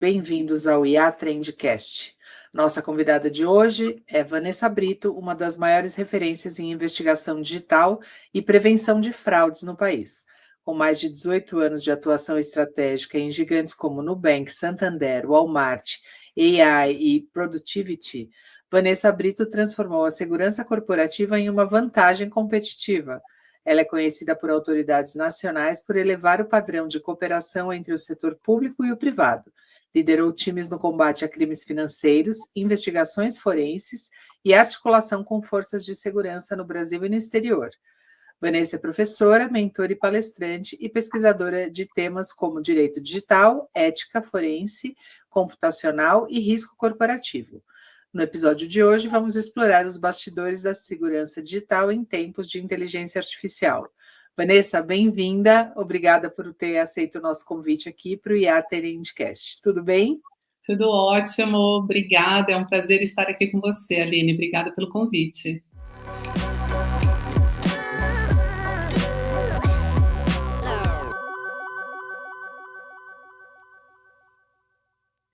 Bem-vindos ao IA Trendcast. Nossa convidada de hoje é Vanessa Brito, uma das maiores referências em investigação digital e prevenção de fraudes no país. Com mais de 18 anos de atuação estratégica em gigantes como Nubank, Santander, Walmart, AI e Productivity, Vanessa Brito transformou a segurança corporativa em uma vantagem competitiva. Ela é conhecida por autoridades nacionais por elevar o padrão de cooperação entre o setor público e o privado. Liderou times no combate a crimes financeiros, investigações forenses e articulação com forças de segurança no Brasil e no exterior. Vanessa é professora, mentora e palestrante e pesquisadora de temas como direito digital, ética forense, computacional e risco corporativo. No episódio de hoje, vamos explorar os bastidores da segurança digital em tempos de inteligência artificial. Vanessa, bem-vinda. Obrigada por ter aceito o nosso convite aqui para o IA Trendcast. Tudo bem? Tudo ótimo, obrigada. É um prazer estar aqui com você, Aline. Obrigada pelo convite.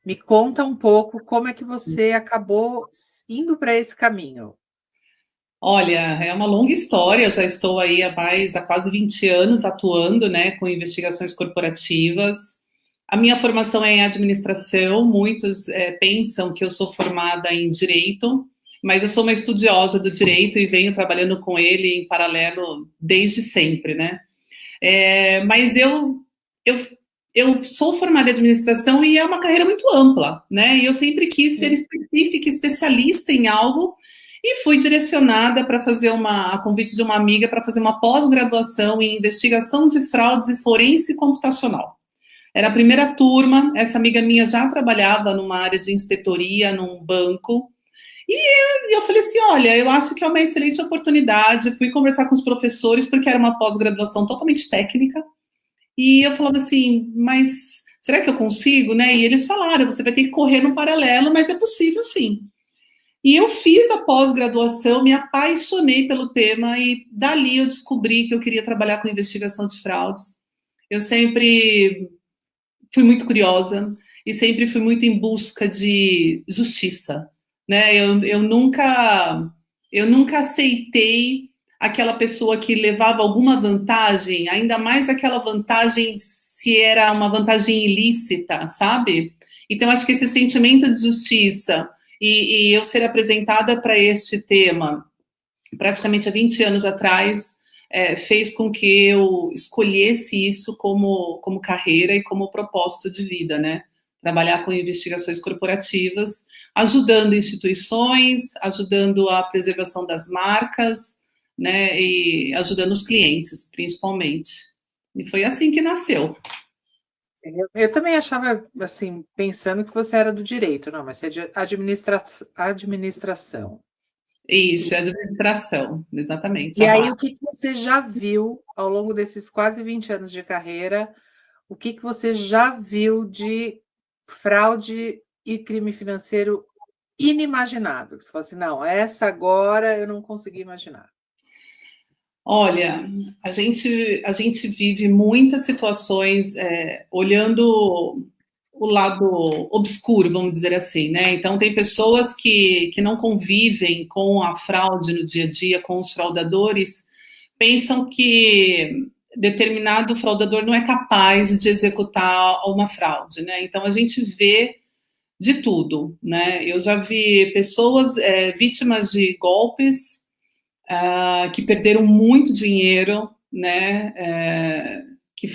Me conta um pouco como é que você acabou indo para esse caminho. Olha, é uma longa história, já estou aí há quase 20 anos atuando, né, com investigações corporativas. A minha formação é em administração, muitos pensam que eu sou formada em direito, mas eu sou uma estudiosa do direito e venho trabalhando com ele em paralelo desde sempre, né? Mas eu sou formada em administração e é uma carreira muito ampla, né? E eu sempre quis ser específica, especialista em algo, e fui direcionada para fazer a convite de uma amiga para fazer uma pós-graduação em investigação de fraudes e forense computacional. Era a primeira turma, essa amiga minha já trabalhava numa área de inspetoria, num banco, e eu falei assim, olha, eu acho que é uma excelente oportunidade. Fui conversar com os professores, porque era uma pós-graduação totalmente técnica, e eu falava assim, mas será que eu consigo, né? E eles falaram, você vai ter que correr no paralelo, mas é possível sim. E eu fiz a pós-graduação, me apaixonei pelo tema e dali eu descobri que eu queria trabalhar com investigação de fraudes. Eu sempre fui muito curiosa e sempre fui muito em busca de justiça, né? Eu nunca aceitei aquela pessoa que levava alguma vantagem, ainda mais aquela vantagem se era uma vantagem ilícita, sabe? Então, acho que esse sentimento de justiça e eu ser apresentada para este tema praticamente há 20 anos atrás fez com que eu escolhesse isso como carreira e como propósito de vida, né? Trabalhar com investigações corporativas, ajudando instituições, ajudando a preservação das marcas, né? E ajudando os clientes, principalmente. E foi assim que nasceu. Eu também achava, assim, pensando que você era do direito, não, mas você é de administração. Isso, é administração, exatamente. E aí, o que você já viu ao longo desses quase 20 anos de carreira, o que você já viu de fraude e crime financeiro inimaginável? Que você fala assim, não, essa agora eu não consegui imaginar. Olha, a gente vive muitas situações olhando o lado obscuro, vamos dizer assim, né? Então, tem pessoas que não convivem com a fraude no dia a dia, com os fraudadores, pensam que determinado fraudador não é capaz de executar uma fraude, né? Então, a gente vê de tudo, né? Eu já vi pessoas vítimas de golpes, que perderam muito dinheiro, né, que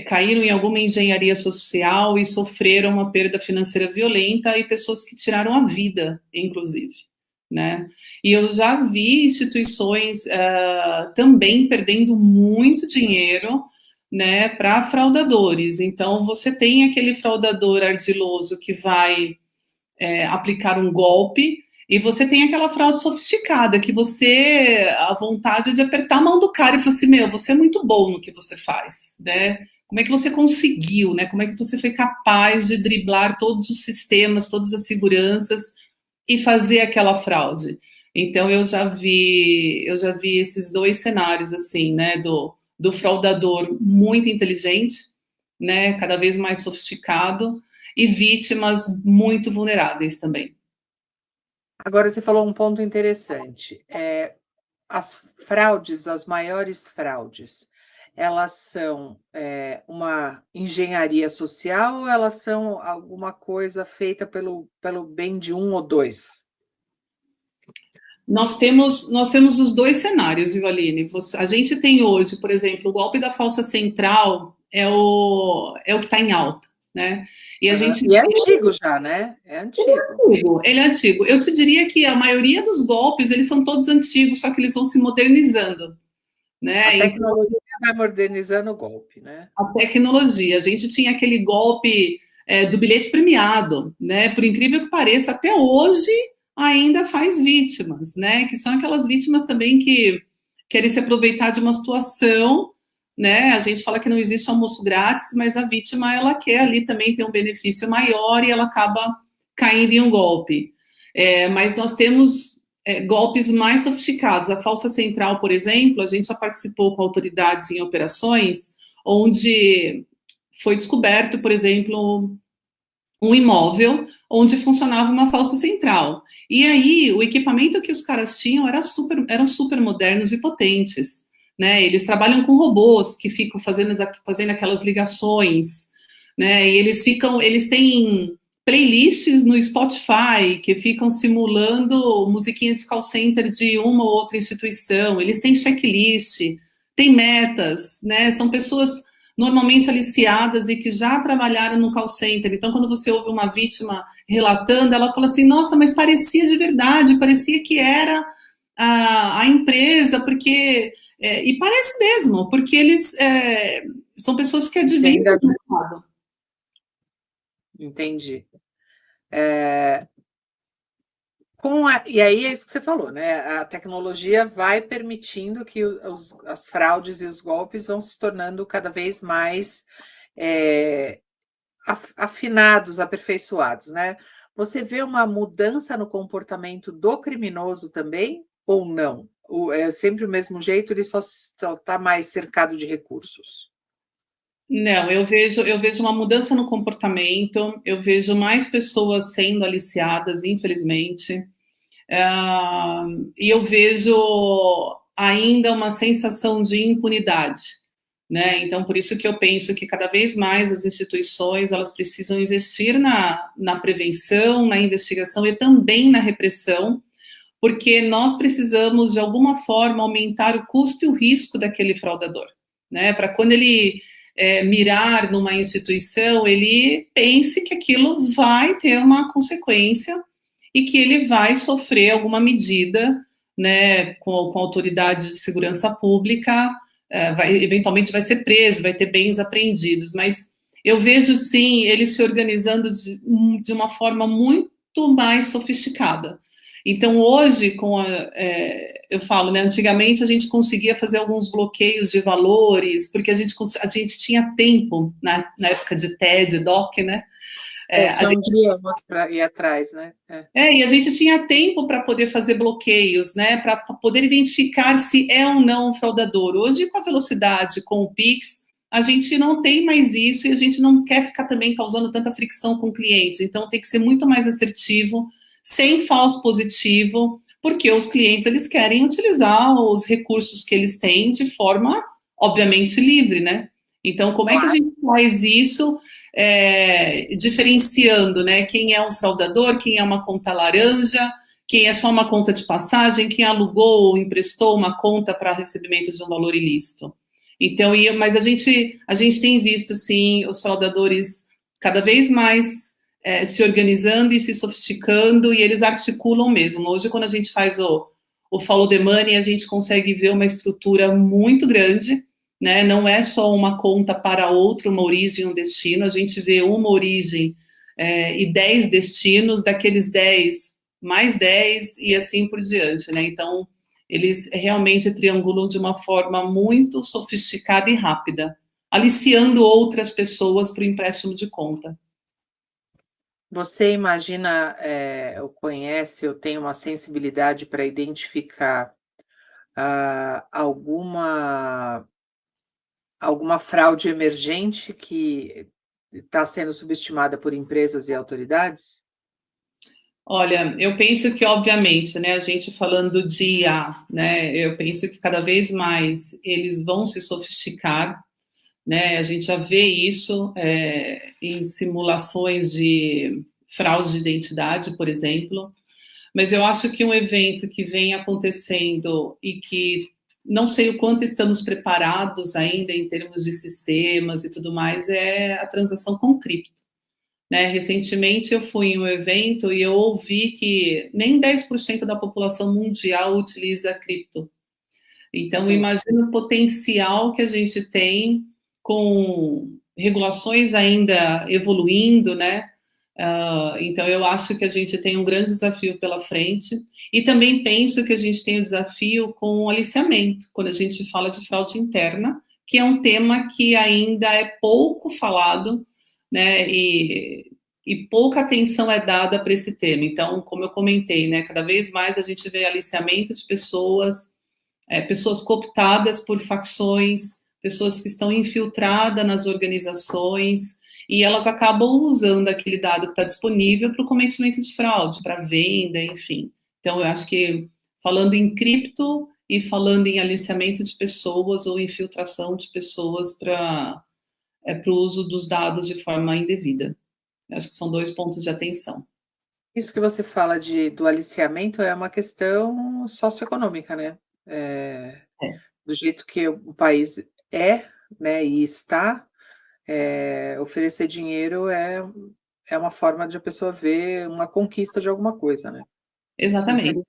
caíram em alguma engenharia social e sofreram uma perda financeira violenta, e pessoas que tiraram a vida, inclusive, né? E eu já vi instituições também perdendo muito dinheiro, né, para fraudadores. Então, você tem aquele fraudador ardiloso que vai aplicar um golpe, e você tem aquela fraude sofisticada, que a vontade de apertar a mão do cara e falar assim, você é muito bom no que você faz, né? Como é que você conseguiu, né? Como é que você foi capaz de driblar todos os sistemas, todas as seguranças e fazer aquela fraude? Então, eu já vi esses dois cenários, assim, né? Do fraudador muito inteligente, né, cada vez mais sofisticado, e vítimas muito vulneráveis também. Agora, você falou um ponto interessante. As fraudes, as maiores fraudes, elas são uma engenharia social ou elas são alguma coisa feita pelo bem de um ou dois? Nós temos os dois cenários, viu, Aline? A gente tem hoje, por exemplo, o golpe da falsa central é o que está em alta, né? E a Aham. gente E é antigo já, né? É antigo. ele é antigo. Eu te diria que a maioria dos golpes, eles são todos antigos, só que eles vão se modernizando, A né? Então, tecnologia vai modernizando o golpe, né? a tecnologia. A gente tinha aquele golpe do bilhete premiado, né? Por incrível que pareça, até hoje ainda faz vítimas, né? Que são aquelas vítimas também que querem se aproveitar de uma situação, né? A gente fala que não existe almoço grátis, mas a vítima ela quer ali também ter um benefício maior e ela acaba caindo em um golpe. Mas nós temos golpes mais sofisticados. A falsa central, por exemplo, a gente já participou com autoridades em operações onde foi descoberto, por exemplo, um imóvel onde funcionava uma falsa central. E aí, o equipamento que os caras tinham eram super modernos e potentes. Né? Eles trabalham com robôs que ficam fazendo aquelas ligações, né? E eles têm playlists no Spotify que ficam simulando musiquinha de call center de uma ou outra instituição. Eles têm checklist, têm metas, né? São pessoas normalmente aliciadas e que já trabalharam no call center. Então, quando você ouve uma vítima relatando, ela fala assim, nossa, mas parecia de verdade, parecia que era a empresa, porque... e parece mesmo, porque eles são pessoas que adivinham o mercado. Entendi. E aí é isso que você falou, né? A tecnologia vai permitindo que as fraudes e os golpes vão se tornando cada vez mais afinados, aperfeiçoados, né? Você vê uma mudança no comportamento do criminoso também, ou não? É sempre o mesmo jeito, ele só está mais cercado de recursos. Não, eu vejo uma mudança no comportamento, eu vejo mais pessoas sendo aliciadas, infelizmente. E eu vejo ainda uma sensação de impunidade, né? Então, por isso que eu penso que cada vez mais as instituições elas precisam investir na prevenção, na investigação e também na repressão, porque nós precisamos, de alguma forma, aumentar o custo e o risco daquele fraudador, né? Para quando ele mirar numa instituição, ele pense que aquilo vai ter uma consequência e que ele vai sofrer alguma medida, né, com a autoridade de segurança pública, eventualmente vai ser preso, vai ter bens apreendidos, mas eu vejo, sim, ele se organizando de uma forma muito mais sofisticada. Então, hoje, eu falo, né, antigamente a gente conseguia fazer alguns bloqueios de valores, porque a gente tinha tempo, na época de TED, DOC, né, Tinha um dia ou outro para ir atrás, né? e a gente tinha tempo para poder fazer bloqueios, né? Para poder identificar se é ou não um fraudador. Hoje, com a velocidade, com o Pix, a gente não tem mais isso e a gente não quer ficar também causando tanta fricção com o cliente. Então, tem que ser muito mais assertivo, sem falso positivo, porque os clientes eles querem utilizar os recursos que eles têm de forma, obviamente, livre, né? Então, como é que a gente faz isso? Diferenciando, né, quem é um fraudador, quem é uma conta laranja, quem é só uma conta de passagem, quem alugou ou emprestou uma conta para recebimento de um valor ilícito. Então, mas a gente tem visto, sim, os fraudadores cada vez mais se organizando e se sofisticando, e eles articulam mesmo. Hoje, quando a gente faz o follow the money, a gente consegue ver uma estrutura muito grande, né? Não é só uma conta para outra, uma origem, um destino, a gente vê uma origem e 10 destinos, daqueles 10, mais 10 e assim por diante, né? Então, eles realmente triangulam de uma forma muito sofisticada e rápida, aliciando outras pessoas para o empréstimo de conta. Você imagina, ou conhece, ou tem uma sensibilidade para identificar alguma alguma fraude emergente que está sendo subestimada por empresas e autoridades? Olha, eu penso que, obviamente, né, a gente falando de IA, né, eu penso que cada vez mais eles vão se sofisticar, né, a gente já vê isso em simulações de fraude de identidade, por exemplo, mas eu acho que um evento que vem acontecendo e que não sei o quanto estamos preparados ainda em termos de sistemas e tudo mais é a transação com cripto. Né? Recentemente eu fui em um evento e eu ouvi que nem 10% da população mundial utiliza cripto. Então, imagina o potencial que a gente tem com regulações ainda evoluindo, né? Então, eu acho que a gente tem um grande desafio pela frente. E também penso que a gente tem o desafio com o aliciamento, quando a gente fala de fraude interna, que é um tema que ainda é pouco falado, né? E pouca atenção é dada para esse tema. Então, como eu comentei, né? Cada vez mais a gente vê aliciamento de pessoas, pessoas cooptadas por facções, pessoas que estão infiltradas nas organizações, e elas acabam usando aquele dado que está disponível para o cometimento de fraude, para venda, enfim. Então, eu acho que falando em cripto e falando em aliciamento de pessoas ou infiltração de pessoas para o uso dos dados de forma indevida. Eu acho que são 2 pontos de atenção. Isso que você fala do aliciamento é uma questão socioeconômica, né? É. Do jeito que o país é, né, e está, oferecer dinheiro é uma forma de a pessoa ver uma conquista de alguma coisa, né? Exatamente.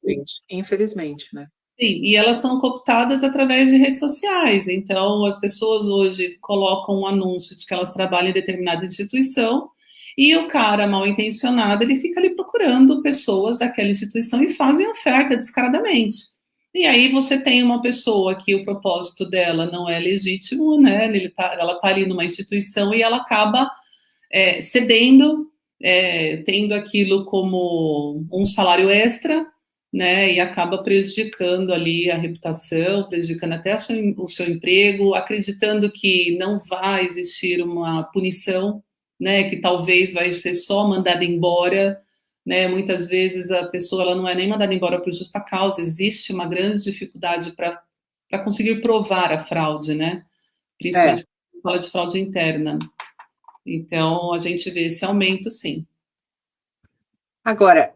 Infelizmente, né? Sim, e elas são cooptadas através de redes sociais. Então, as pessoas hoje colocam um anúncio de que elas trabalham em determinada instituição e o cara mal intencionado, ele fica ali procurando pessoas daquela instituição e fazem oferta descaradamente. E aí você tem uma pessoa que o propósito dela não é legítimo, né? Ela está ali numa instituição e ela acaba cedendo, tendo aquilo como um salário extra, né, e acaba prejudicando ali a reputação, prejudicando até o seu emprego, acreditando que não vai existir uma punição, né, que talvez vai ser só mandada embora, né, muitas vezes a pessoa ela não é nem mandada embora por justa causa, existe uma grande dificuldade para conseguir provar a fraude, né, É. principalmente quando fala de fraude interna. Então, a gente vê esse aumento, sim. Agora,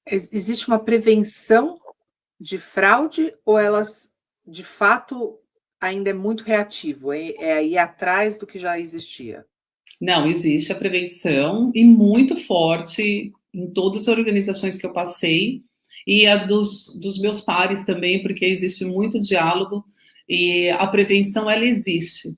existe uma prevenção de fraude ou elas, de fato, ainda é muito reativo, é ir atrás do que já existia? Não, existe a prevenção e muito forte em todas as organizações que eu passei e a dos meus pares também, porque existe muito diálogo e a prevenção, ela existe,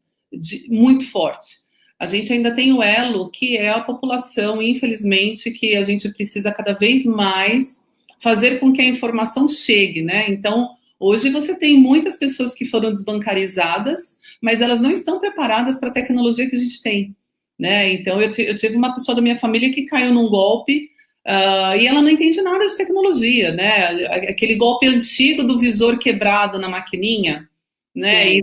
muito forte. A gente ainda tem o elo, que é a população, infelizmente, que a gente precisa cada vez mais fazer com que a informação chegue, né? Então, hoje você tem muitas pessoas que foram desbancarizadas, mas elas não estão preparadas para a tecnologia que a gente tem. Né? Então, eu tive uma pessoa da minha família que caiu num golpe e ela não entende nada de tecnologia, né? Aquele golpe antigo do visor quebrado na maquininha, né? Sim.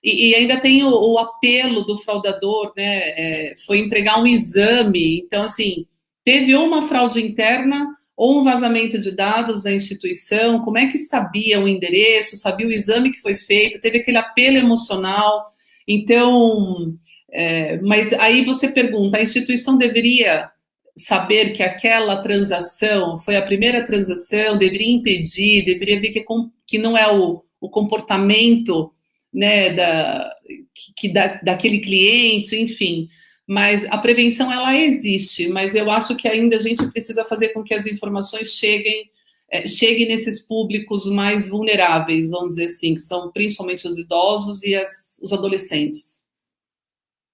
E ainda tem o apelo do fraudador, né? Foi entregar um exame. Então, assim, teve ou uma fraude interna ou um vazamento de dados da instituição. Como é que sabia o endereço, sabia o exame que foi feito? Teve aquele apelo emocional. Então, mas aí você pergunta, a instituição deveria saber que aquela transação foi a primeira transação, deveria impedir, deveria ver que não é o comportamento, né, daquele cliente, enfim. Mas a prevenção, ela existe, mas eu acho que ainda a gente precisa fazer com que as informações cheguem nesses públicos mais vulneráveis, vamos dizer assim, que são principalmente os idosos e os adolescentes.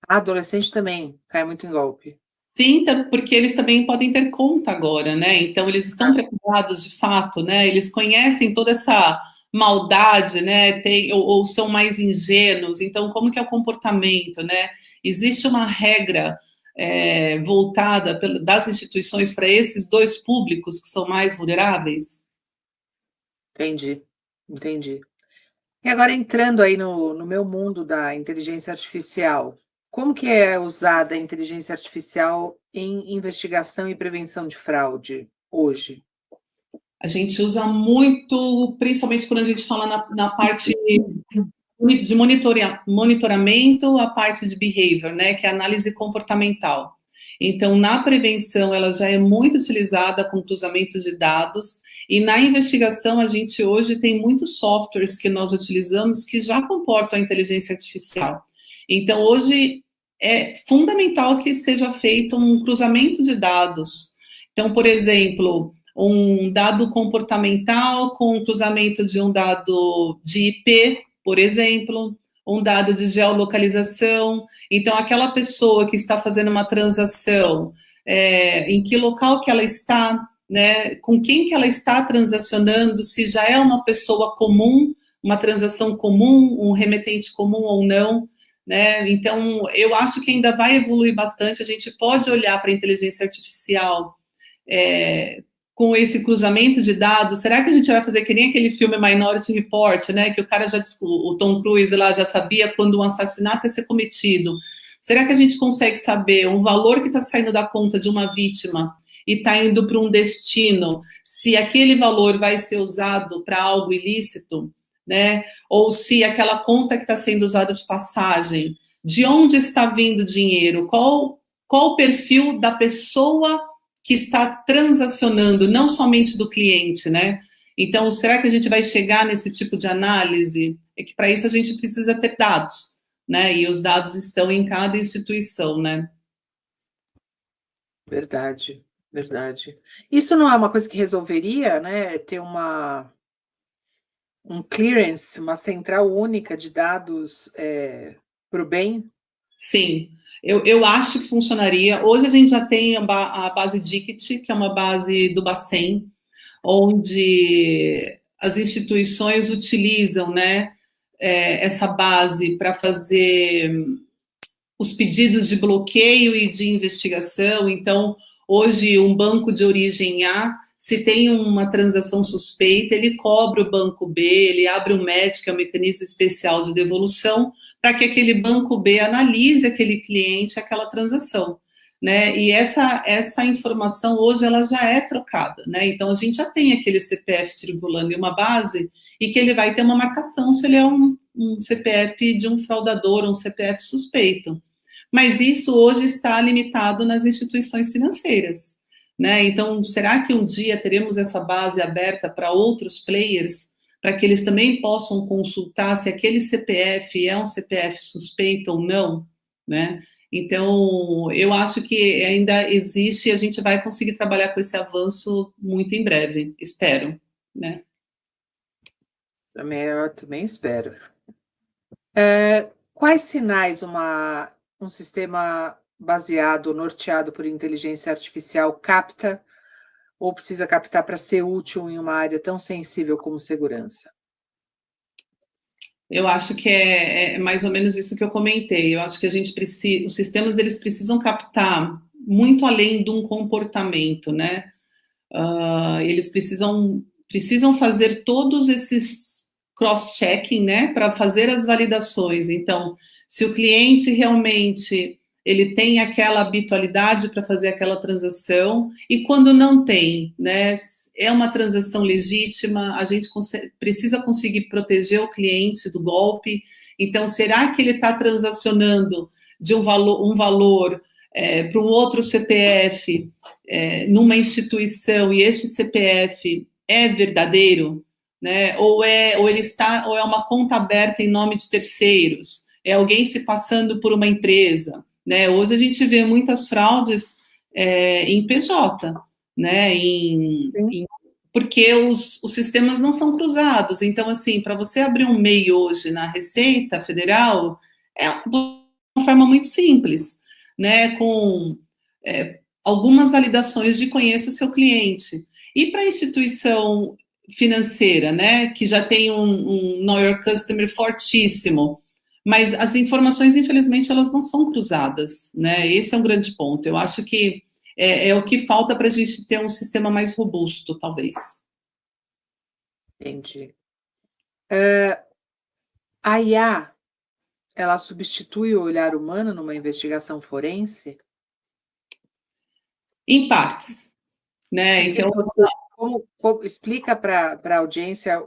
A adolescente também cai muito em golpe. Sim, porque eles também podem ter conta agora, né? Então eles estão preparados de fato, né? Eles conhecem toda essa maldade, né? Ou são mais ingênuos. Então, como que é o comportamento, né? Existe uma regra voltada das instituições para esses dois públicos que são mais vulneráveis? Entendi, entendi. E agora entrando aí no meu mundo da inteligência artificial, como que é usada a inteligência artificial em investigação e prevenção de fraude hoje? A gente usa muito, principalmente quando a gente fala na parte de monitoramento, a parte de behavior, né, que é a análise comportamental. Então, na prevenção, ela já é muito utilizada com cruzamentos de dados, e na investigação, a gente hoje tem muitos softwares que nós utilizamos que já comportam a inteligência artificial. Então, hoje é fundamental que seja feito um cruzamento de dados. Então, por exemplo, um dado comportamental com o cruzamento de um dado de IP, por exemplo, um dado de geolocalização. Então, aquela pessoa que está fazendo uma transação, em que local que ela está, né, com quem que ela está transacionando, se já é uma pessoa comum, uma transação comum, um remetente comum ou não, né? Então, eu acho que ainda vai evoluir bastante. A gente pode olhar para a inteligência artificial com esse cruzamento de dados. Será que a gente vai fazer que nem aquele filme Minority Report, né, que o cara o Tom Cruise lá já sabia quando um assassinato ia ser cometido? Será que a gente consegue saber um valor que está saindo da conta de uma vítima e está indo para um destino, se aquele valor vai ser usado para algo ilícito, né? Ou se aquela conta que está sendo usada de passagem, de onde está vindo o dinheiro? Qual o perfil da pessoa que está transacionando, não somente do cliente, né? Então, será que a gente vai chegar nesse tipo de análise? É que para isso a gente precisa ter dados, né? E os dados estão em cada instituição, né? Verdade, verdade. Isso não é uma coisa que resolveria, né, ter um clearance, uma central única de dados, para o bem? Sim, eu acho que funcionaria. Hoje a gente já tem a base Dicit, que é uma base do Bacen, onde as instituições utilizam, né, essa base para fazer os pedidos de bloqueio e de investigação. Então, hoje, um banco de origem A, se tem uma transação suspeita, ele cobra o banco B, ele abre um MED, que é um mecanismo especial de devolução, para que aquele banco B analise aquele cliente, aquela transação. Né? E essa informação hoje ela já é trocada, né? Então a gente já tem aquele CPF circulando em uma base e que ele vai ter uma marcação se ele é um CPF de um fraudador, um CPF suspeito. Mas isso hoje está limitado nas instituições financeiras, né? Então, será que um dia teremos essa base aberta para outros players, para que eles também possam consultar se aquele CPF é um CPF suspeito ou não, né? Então, eu acho que ainda existe e a gente vai conseguir trabalhar com esse avanço muito em breve, espero, né? Eu também espero. Quais sinais um sistema baseado, norteado por inteligência artificial capta ou precisa captar para ser útil em uma área tão sensível como segurança? Eu acho que é mais ou menos isso que eu comentei. Eu acho que a gente precisa, os sistemas eles precisam captar muito além de um comportamento, né? Eles precisam fazer todos esses cross-checking, né, para fazer as validações. Então, se o cliente realmente ele tem aquela habitualidade para fazer aquela transação e quando não tem, né, é uma transação legítima, a gente precisa conseguir proteger o cliente do golpe. Então, será que ele está transacionando de um valor para um outro CPF numa instituição e este CPF é verdadeiro, né? Ou é uma conta aberta em nome de terceiros, é alguém se passando por uma empresa, né? Hoje a gente vê muitas fraudes em PJ, né? Porque os sistemas não são cruzados. Então, assim, para você abrir um MEI hoje na Receita Federal, é uma forma muito simples, né? Com algumas validações de conheça o seu cliente. E para a instituição financeira, né, que já tem um Know Your Customer fortíssimo, mas as informações, infelizmente, elas não são cruzadas, né? Esse é um grande ponto. Eu acho que é o que falta para a gente ter um sistema mais robusto, talvez. Entendi. A IA, ela substitui o olhar humano numa investigação forense? Em partes, né? O que Então, que você como explica para a audiência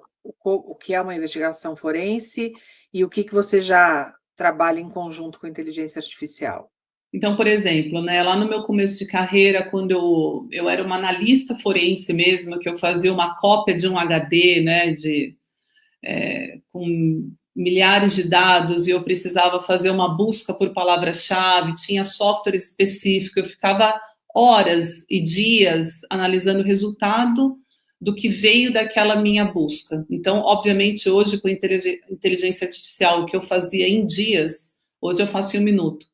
o que é uma investigação forense e o que você já trabalha em conjunto com inteligência artificial? Então, por exemplo, né, lá no meu começo de carreira, quando eu era uma analista forense mesmo, que eu fazia uma cópia de um HD, né, com milhares de dados e eu precisava fazer uma busca por palavra-chave, tinha software específico, eu ficava horas e dias analisando o resultado do que veio daquela minha busca. Então, obviamente, hoje, com inteligência artificial, o que eu fazia em dias, hoje eu faço em um minuto.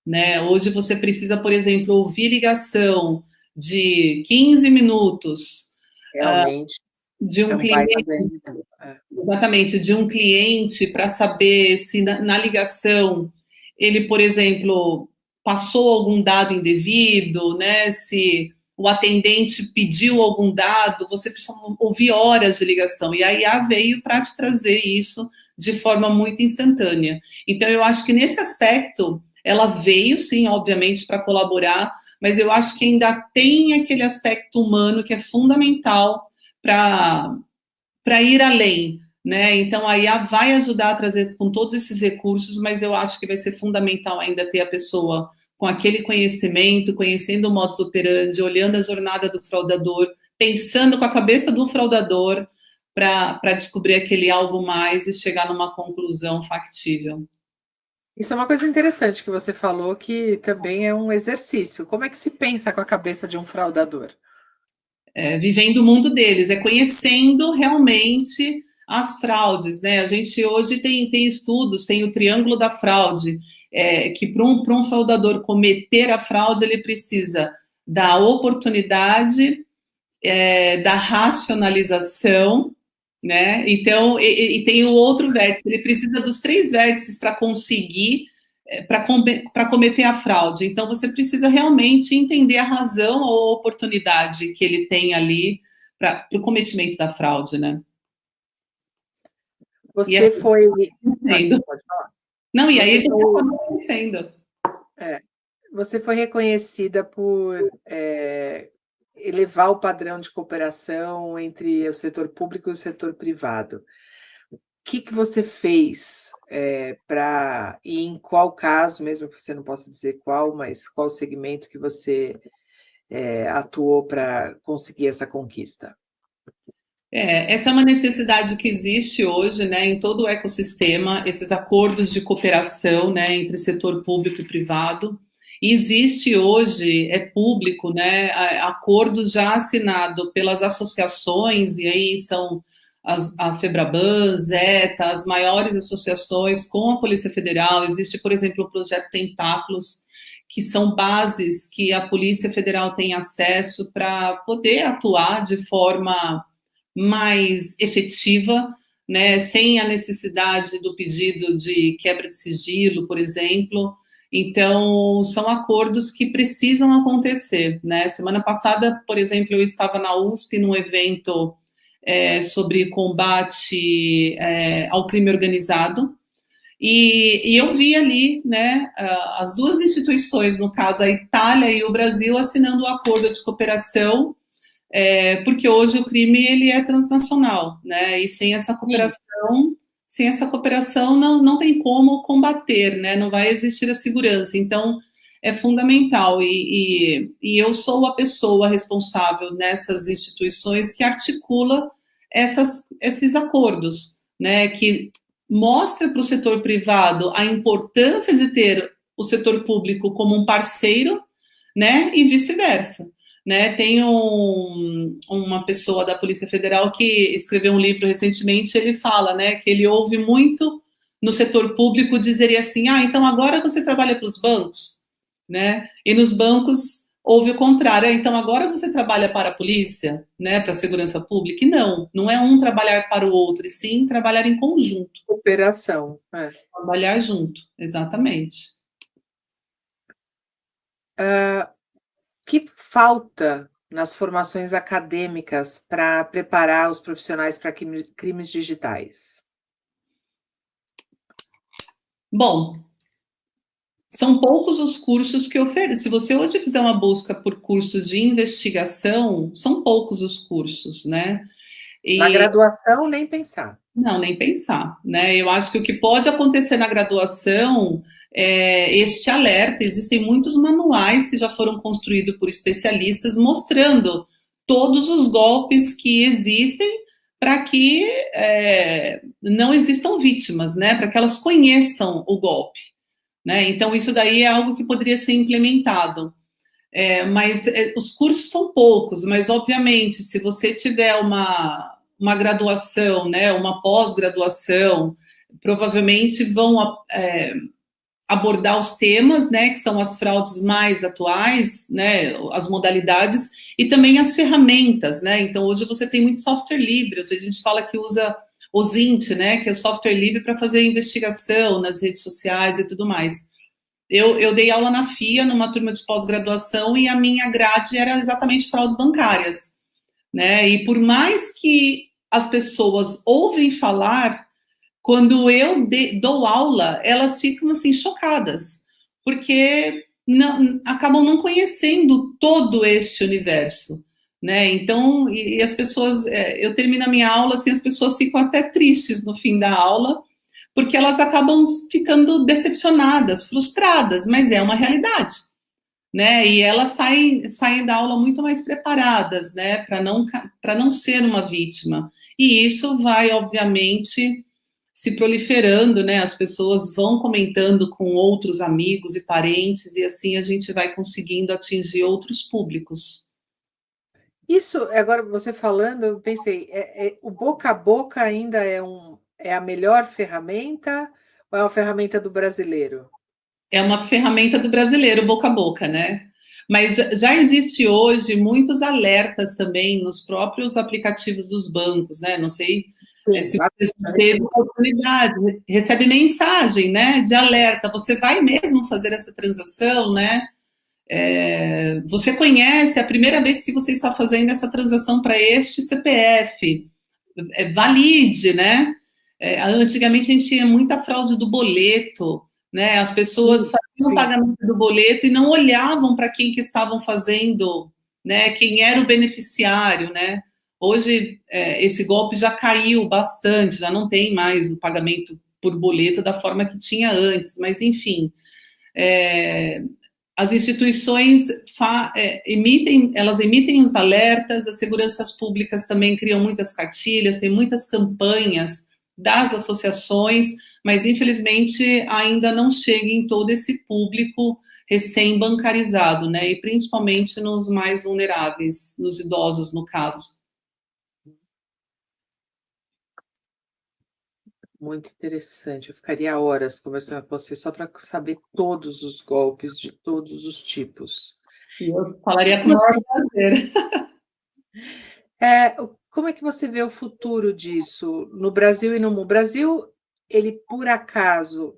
Né? Hoje você precisa, por exemplo, ouvir ligação de 15 minutos Realmente de é um um baita cliente, ganho de tempo. exatamente, de um cliente para saber se na ligação ele, por exemplo, passou algum dado indevido, né? Se o atendente pediu algum dado, você precisa ouvir horas de ligação. E a IA veio para te trazer isso de forma muito instantânea. Então, eu acho que nesse aspecto, ela veio, sim, obviamente, para colaborar, mas eu acho que ainda tem aquele aspecto humano que é fundamental para ir além, né? Então a IA vai ajudar a trazer com todos esses recursos, mas eu acho que vai ser fundamental ainda ter a pessoa com aquele conhecimento, conhecendo o modus operandi, olhando a jornada do fraudador, pensando com a cabeça do fraudador para descobrir aquele algo mais e chegar numa conclusão factível. Isso é uma coisa interessante que você falou, que também é um exercício. Como é que se pensa com a cabeça de um fraudador? Vivendo o mundo deles, conhecendo realmente as fraudes, né? A gente hoje tem estudos, tem o triângulo da fraude, que para um fraudador cometer a fraude, ele precisa da oportunidade, da racionalização, né? Então, e tem o outro vértice, ele precisa dos três vértices para conseguir, para cometer a fraude. Então, você precisa realmente entender a razão ou a oportunidade que ele tem ali para o cometimento da fraude, né? E Você assim, foi. sendo. Pode falar. Não, e aí Você ele foi, acaba conhecendo. é, você foi reconhecida por elevar o padrão de cooperação entre o setor público e o setor privado. O que você fez para, e em qual caso, mesmo que você não possa dizer qual, mas qual segmento que você atuou para conseguir essa conquista? Essa é uma necessidade que existe hoje, né, em todo o ecossistema, esses acordos de cooperação, né, entre setor público e privado. E existe hoje, é público, né, acordos já assinados pelas associações, e aí são a Febraban, Zeta, as maiores associações com a Polícia Federal. Existe, por exemplo, o projeto Tentáculos, que são bases que a Polícia Federal tem acesso para poder atuar de forma mais efetiva, né, sem a necessidade do pedido de quebra de sigilo, por exemplo. Então, são acordos que precisam acontecer, né? Semana passada, por exemplo, eu estava na USP num evento sobre combate ao crime organizado, e eu vi ali, né, as duas instituições, no caso a Itália e o Brasil, assinando um acordo de cooperação, porque hoje o crime ele é transnacional, né? E sem essa cooperação não tem como combater, né? Não vai existir a segurança. Então é fundamental e eu sou a pessoa responsável nessas instituições que articula esses acordos, né? Que mostra para o setor privado a importância de ter o setor público como um parceiro, né? E vice-versa. Né, tem uma pessoa da Polícia Federal que escreveu um livro recentemente, ele fala, né, que ele ouve muito no setor público dizer assim, então agora você trabalha para os bancos, né, e nos bancos houve o contrário, então agora você trabalha para a polícia, né, para a segurança pública, e não é um trabalhar para o outro, e sim trabalhar em conjunto. Cooperação. Trabalhar junto, exatamente. Que falta nas formações acadêmicas para preparar os profissionais para crimes digitais? Bom, são poucos os cursos que oferecem. Se você hoje fizer uma busca por cursos de investigação, são poucos os cursos, né? Na E graduação, nem pensar. não, nem pensar, né? Eu acho que o que pode acontecer na graduação é este alerta. Existem muitos manuais que já foram construídos por especialistas mostrando todos os golpes que existem para que não existam vítimas, né? Para que elas conheçam o golpe, né? Então isso daí é algo que poderia ser implementado. Mas os cursos são poucos, mas obviamente, se você tiver uma graduação, né, uma pós-graduação, provavelmente vão abordar os temas, né, que são as fraudes mais atuais, né, as modalidades e também as ferramentas, né. Então hoje você tem muito software livre, hoje a gente fala que usa o Zint, né, que é o software livre para fazer investigação nas redes sociais e tudo mais. Eu dei aula na FIA, numa turma de pós-graduação, e a minha grade era exatamente fraudes bancárias, né? E por mais que as pessoas ouvem falar, quando eu dou aula, elas ficam assim chocadas, porque acabam não conhecendo todo este universo, né? Então, e as pessoas, eu termino a minha aula assim, as pessoas ficam até tristes no fim da aula, porque elas acabam ficando decepcionadas, frustradas, mas é uma realidade, né? E elas saem da aula muito mais preparadas, né? Para não ser uma vítima. E isso vai, obviamente, se proliferando, né? As pessoas vão comentando com outros amigos e parentes, e assim a gente vai conseguindo atingir outros públicos. Isso, agora você falando, eu pensei, o boca a boca ainda é a melhor ferramenta ou é uma ferramenta do brasileiro? É uma ferramenta do brasileiro, boca a boca, né? Mas já existe hoje muitos alertas também nos próprios aplicativos dos bancos, né? Não sei Sim, se você já teve oportunidade, recebe mensagem, né, de alerta. Você vai mesmo fazer essa transação, né? Você conhece, é a primeira vez que você está fazendo essa transação para este CPF, valide, né? Antigamente a gente tinha muita fraude do boleto, né? As pessoas sim, faziam o sim. pagamento do boleto e não olhavam para quem que estavam fazendo, né? Quem era o beneficiário, né? Hoje esse golpe já caiu bastante, já não tem mais o pagamento por boleto da forma que tinha antes, mas enfim, é, as instituições emitem os alertas, as seguranças públicas também criam muitas cartilhas, tem muitas campanhas das associações, mas infelizmente ainda não chega em todo esse público recém-bancarizado, né? E principalmente nos mais vulneráveis, nos idosos, no caso. Muito interessante. Eu ficaria horas conversando com você só para saber todos os golpes de todos os tipos. E eu O que falaria que com o maior você, prazer. como é que você vê o futuro disso no Brasil e no mundo? O Brasil, ele por acaso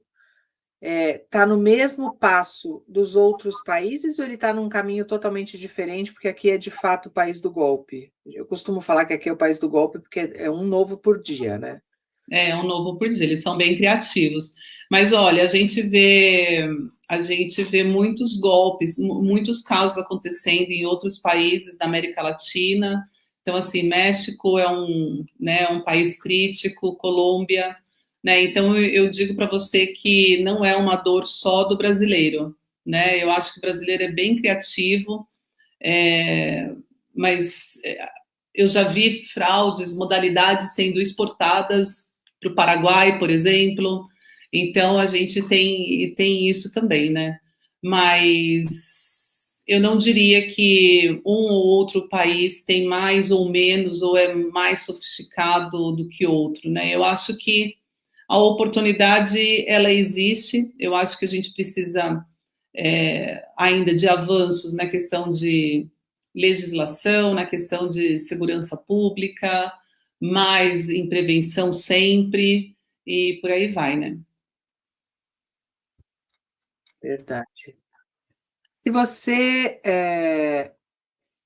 está no mesmo passo dos outros países ou ele está num caminho totalmente diferente, porque aqui é de fato o país do golpe? Eu costumo falar que aqui é o país do golpe porque é um novo por dia, né? É um novo por dia, eles são bem criativos. Mas olha, a gente vê muitos golpes, muitos casos acontecendo em outros países da América Latina. Então, assim, México é um país crítico, Colômbia, né? Então, eu digo para você que não é uma dor só do brasileiro, né? Eu acho que o brasileiro é bem criativo, é, mas eu já vi fraudes, modalidades sendo exportadas para o Paraguai, por exemplo. Então a gente tem isso também, né? Mas eu não diria que um ou outro país tem mais ou menos ou é mais sofisticado do que outro, né? Eu acho que a oportunidade ela existe. Eu acho que a gente precisa ainda de avanços na questão de legislação, na questão de segurança pública, mais em prevenção sempre, e por aí vai, né? Verdade. E você,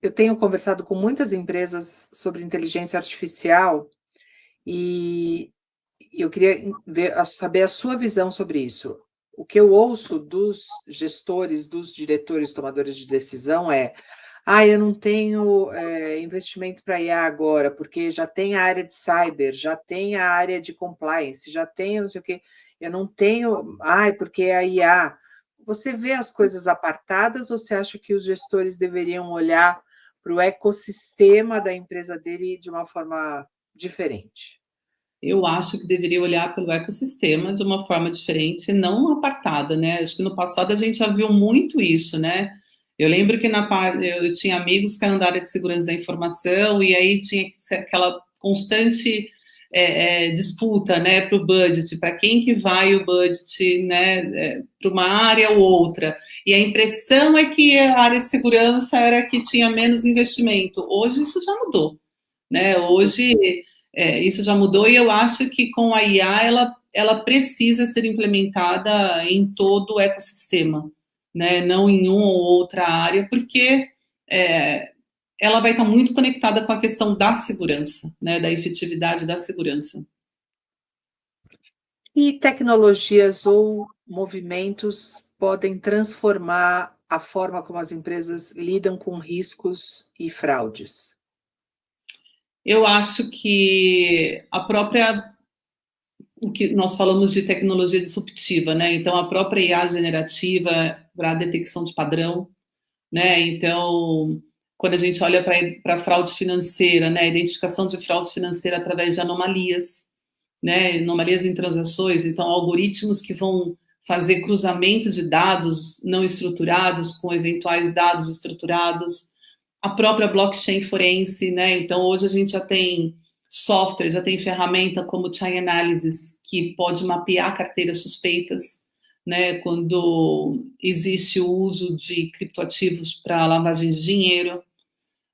eu tenho conversado com muitas empresas sobre inteligência artificial e eu queria saber a sua visão sobre isso. O que eu ouço dos gestores, dos diretores, tomadores de decisão é: eu não tenho investimento para IA agora, porque já tem a área de cyber, já tem a área de compliance, já tem não sei o quê. Eu não tenho, porque a IA. Você vê as coisas apartadas ou você acha que os gestores deveriam olhar para o ecossistema da empresa dele de uma forma diferente? Eu acho que deveria olhar pelo ecossistema de uma forma diferente, não apartada, né? Acho que no passado a gente já viu muito isso, né? Eu lembro que eu tinha amigos que eram da área de segurança da informação e aí tinha que ser aquela constante disputa, né, para o budget, para quem que vai o budget, né, para uma área ou outra. E a impressão é que a área de segurança era a que tinha menos investimento. Hoje isso já mudou, né? Hoje isso já mudou e eu acho que com a IA ela precisa ser implementada em todo o ecossistema, né? Não em uma ou outra área, porque ela vai estar muito conectada com a questão da segurança, né? Da efetividade da segurança. E tecnologias ou movimentos podem transformar a forma como as empresas lidam com riscos e fraudes? Eu acho que o que nós falamos de tecnologia disruptiva, né? Então, a própria IA generativa para a detecção de padrão, né? Então, quando a gente olha para a fraude financeira, né? A identificação de fraude financeira através de anomalias, né? Anomalias em transações, então, algoritmos que vão fazer cruzamento de dados não estruturados com eventuais dados estruturados, a própria blockchain forense, né? Então, hoje a gente já tem software, já tem ferramenta como o Chain Analysis, que pode mapear carteiras suspeitas, né? Quando existe o uso de criptoativos para lavagem de dinheiro,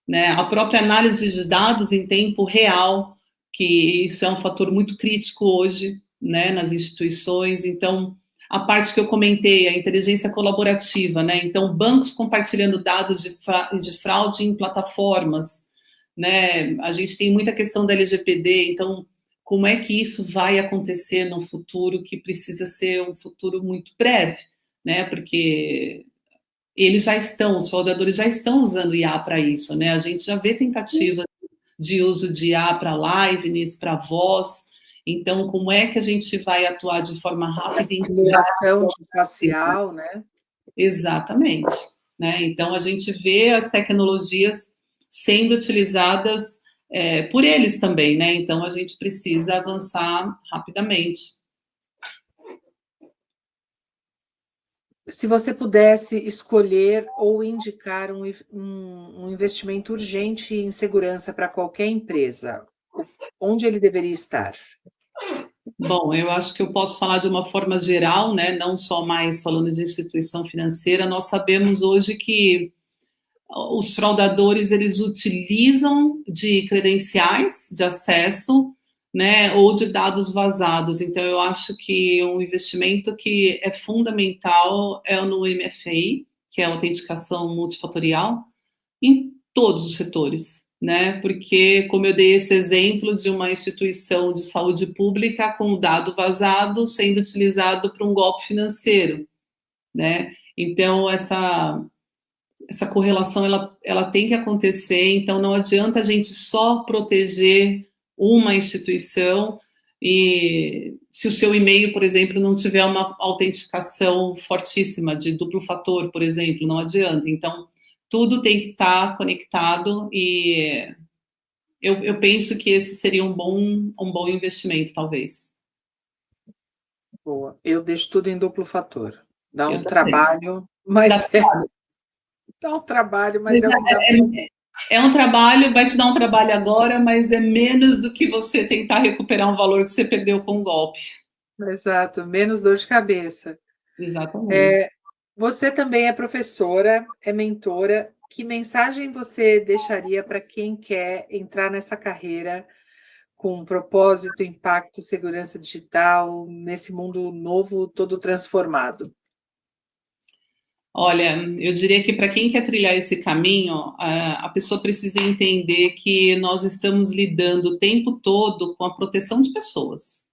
né? A própria análise de dados em tempo real, que isso é um fator muito crítico hoje, né? Nas instituições. Então, a parte que eu comentei, a inteligência colaborativa, né? Então, bancos compartilhando dados de fraude em plataformas, né? A gente tem muita questão da LGPD, então, como é que isso vai acontecer no futuro, que precisa ser um futuro muito breve, né? Porque os fraudadores já estão usando IA para isso, né? A gente já vê tentativa de uso de IA para liveness, para voz. Então, como é que a gente vai atuar de forma rápida e simulação de facial, né? Exatamente. Né? Então, a gente vê as tecnologias sendo utilizadas por eles também, né? Então, a gente precisa avançar rapidamente. Se você pudesse escolher ou indicar um investimento urgente em segurança para qualquer empresa, onde ele deveria estar? Bom, eu acho que eu posso falar de uma forma geral, né? Não só mais falando de instituição financeira. Nós sabemos hoje que os fraudadores eles utilizam de credenciais de acesso, né, ou de dados vazados. Então, eu acho que um investimento que é fundamental é no MFA, que é a autenticação multifatorial, em todos os setores, né? Porque, como eu dei esse exemplo de uma instituição de saúde pública com dado vazado sendo utilizado para um golpe financeiro, né? Então, essa correlação ela tem que acontecer, então não adianta a gente só proteger uma instituição e se o seu e-mail, por exemplo, não tiver uma autenticação fortíssima de duplo fator, por exemplo, não adianta. Então, tudo tem que estar conectado e eu penso que esse seria um bom investimento, talvez. Boa. Eu deixo tudo em duplo fator. Dá Eu um também. trabalho, mas dá um trabalho, mas é o que dá para fazer. É um trabalho, vai te dar um trabalho agora, mas é menos do que você tentar recuperar um valor que você perdeu com o golpe. Exato, menos dor de cabeça. Exatamente. Você também é professora, é mentora. Que mensagem você deixaria para quem quer entrar nessa carreira com propósito, impacto, segurança digital, nesse mundo novo, todo transformado? Olha, eu diria que para quem quer trilhar esse caminho, a pessoa precisa entender que nós estamos lidando o tempo todo com a proteção de pessoas,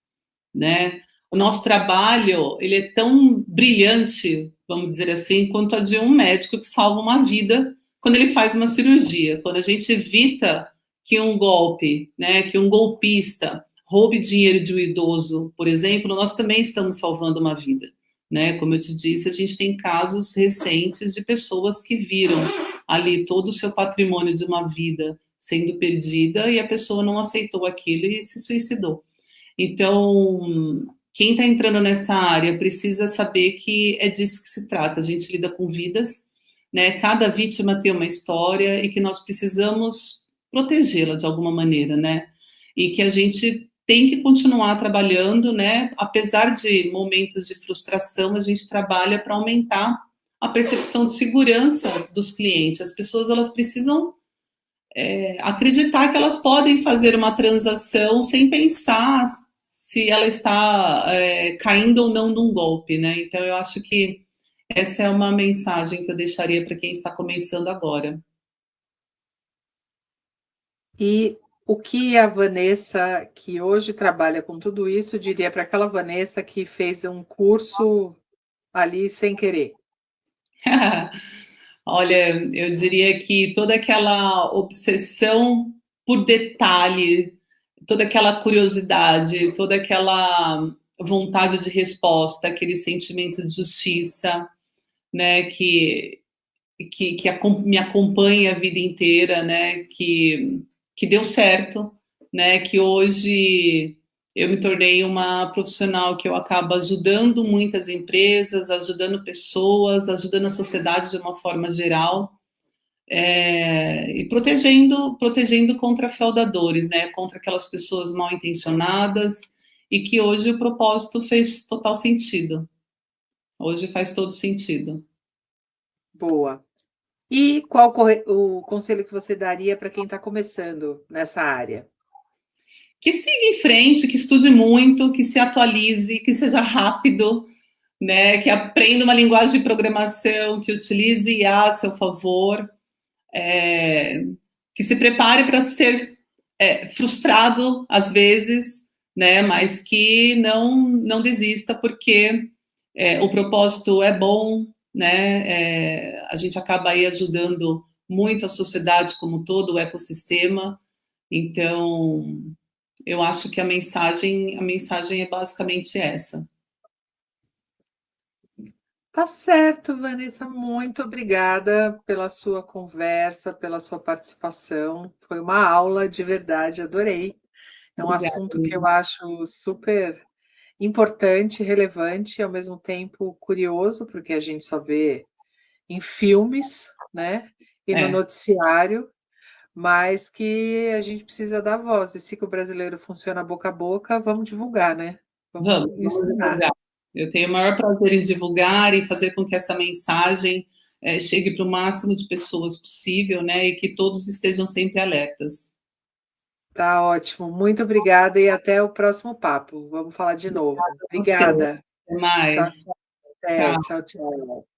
né? O nosso trabalho, ele é tão brilhante, vamos dizer assim, quanto a de um médico que salva uma vida quando ele faz uma cirurgia. Quando a gente evita que um golpe, né, que um golpista roube dinheiro de um idoso, por exemplo, nós também estamos salvando uma vida, né? Como eu te disse, a gente tem casos recentes de pessoas que viram ali todo o seu patrimônio de uma vida sendo perdida e a pessoa não aceitou aquilo e se suicidou. Então, quem está entrando nessa área precisa saber que é disso que se trata. A gente lida com vidas, né? Cada vítima tem uma história e que nós precisamos protegê-la de alguma maneira, né? E que a gente tem que continuar trabalhando, né? Apesar de momentos de frustração, a gente trabalha para aumentar a percepção de segurança dos clientes. As pessoas elas precisam acreditar que elas podem fazer uma transação sem pensar se ela está caindo ou não num golpe, né? Então eu acho que essa é uma mensagem que eu deixaria para quem está começando agora. E o que a Vanessa, que hoje trabalha com tudo isso, diria para aquela Vanessa que fez um curso ali sem querer? Olha, eu diria que toda aquela obsessão por detalhe, toda aquela curiosidade, toda aquela vontade de resposta, aquele sentimento de justiça, né, me acompanha a vida inteira, né, que deu certo, né, que hoje eu me tornei uma profissional que eu acabo ajudando muitas empresas, ajudando pessoas, ajudando a sociedade de uma forma geral, e protegendo contra fraudadores, né, contra aquelas pessoas mal intencionadas, e que hoje o propósito fez total sentido. Hoje faz todo sentido. Boa. E qual o conselho que você daria para quem está começando nessa área? Que siga em frente, que estude muito, que se atualize, que seja rápido, né? Que aprenda uma linguagem de programação, que utilize IA a seu favor, que se prepare para ser frustrado às vezes, né? Mas que não desista, porque o propósito é bom, né? A gente acaba aí ajudando muito a sociedade como todo, o ecossistema. Então, eu acho que a mensagem é basicamente essa. Tá certo, Vanessa, muito obrigada pela sua conversa, pela sua participação. Foi uma aula de verdade, adorei. É um Obrigada. assunto que eu acho super importante, relevante e ao mesmo tempo curioso, porque a gente só vê em filmes, né? E no É, noticiário, mas que a gente precisa dar voz. E se que o brasileiro funciona boca a boca, vamos divulgar, né? vamos, Vamos vamos ensinar. divulgar. Eu tenho o maior prazer em divulgar e fazer com que essa mensagem chegue para o máximo de pessoas possível, né? E que todos estejam sempre alertas. Tá ótimo. Muito obrigada e até o próximo papo. Vamos falar de novo. Você, Obrigada. até Tchau, mais. tchau. Até. Tchau. Tchau, tchau.